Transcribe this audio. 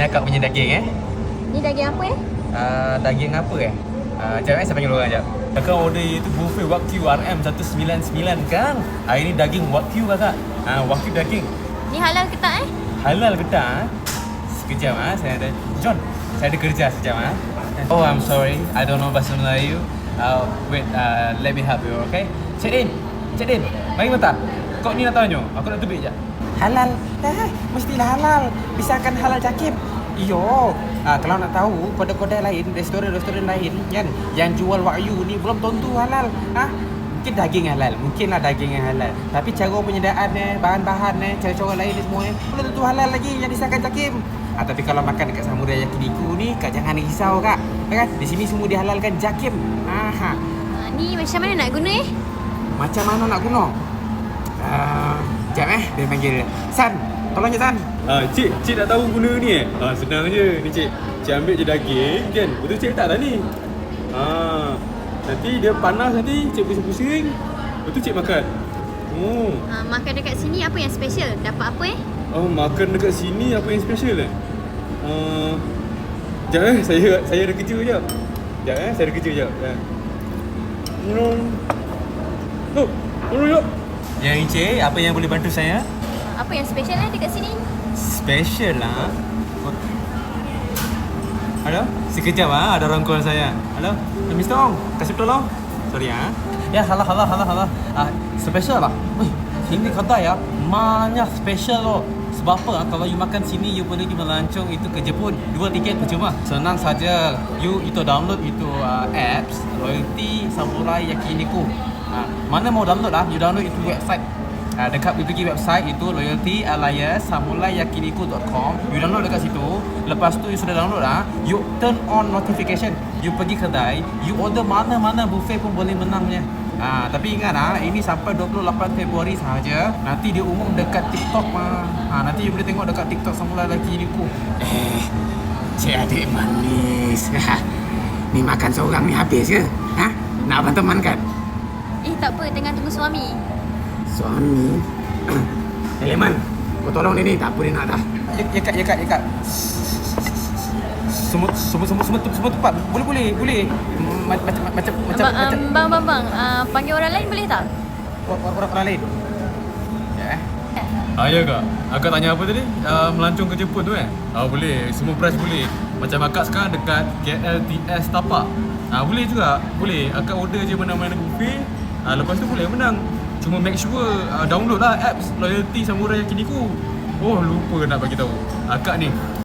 akak punya daging Ni daging apa Daging apa Sekejap saya panggil orang sekejap. Kakak order itu buffet Wagyu RM 199 kan. Ini daging Wagyu kakak. Wagyu daging. Ni halal ke tak Halal ke tak? Sekejap saya ada John, saya ada kerja sekejap Oh, I'm sorry, I don't know bahasa Melayu. Wait, let me help you, okay? Cik Din, mari bentar. Kau ni nak tanya, aku nak tubik je. Halal? Mestilah halal. Misalkan halal Jakib. Iyo, kalau nak tahu kedai-kedai lain, restoran lain kan, yang jual wagyu ni belum tentu halal. Mungkin daging halal, mungkinlah daging yang halal. Tapi cara penyediaan bahan-bahan cara-cara lain ni semua belum tentu halal lagi yang disahkan Jakim. Tapi kalau makan dekat Samurai Yakiniku ni, kak jangan risau kak. Kan? Di sini semua dihalalkan Jakim. Ni macam mana nak guna Macam mana nak guna? Sekejap dia panggil San. Tolong je San. Cik nak tahu guna ni senang je. Ni cik ambil je daging kan. Betul cik letak dah ni. Nanti dia panas nanti cik pusing-pusing. Betul cik makan. Makan dekat sini apa yang special? Dapat apa Makan dekat sini apa yang special Sekejap saya ada kerja sekejap. Saya ada kerja sekejap. Tolong jap. Ya Encik, apa yang boleh bantu saya? Apa yang special dekat sini? Special lah. Halo? Sekejap ada orang call saya. Halo? Mr. Ong, kasih tolong. Sorry Ya, halah. Special lah. Sini kedai banyak special loh. Sebab apa? Kalau you makan sini, you pergi melancong itu ke Jepun, 2 tiket percuma. Senang saja. You itu download itu apps Loyalty Samurai Yakiniku. Mana mau download you download itu website. Dekat you pergi website itu Loyalty alias samuraiyakiniku.com. You download dekat situ. Lepas tu you sudah download you turn on notification. You pergi kedai, you order mana-mana buffet pun boleh menangnya. Tapi ingat ini sampai 28 Februari sahaja. Nanti dia umum dekat TikTok nanti you boleh tengok dekat TikTok Samurai Yakiniku. Cik adik manis. Ni makan seorang ni habis ke? Nak abang teman kan? Tak apa, tengah tunggu suami. Suami? Eleman, kau tolong dia ni. Tak apa dia nak dah. Ya kak. Semua tepat. Boleh. Macam Bang, panggil orang lain boleh tak? orang lain. Ya kak. Akak tanya apa tadi? Melancong ke Jepun tu boleh. Semua price boleh. Macam akak sekarang dekat KLTS Tapak. Boleh juga. Boleh. Akak order je mana-mana buffet. Lepas tu boleh menang. Cuma make sure download lah apps Loyalty Samurai Yakiniku. Lupa nak bagi tahu. Akak ni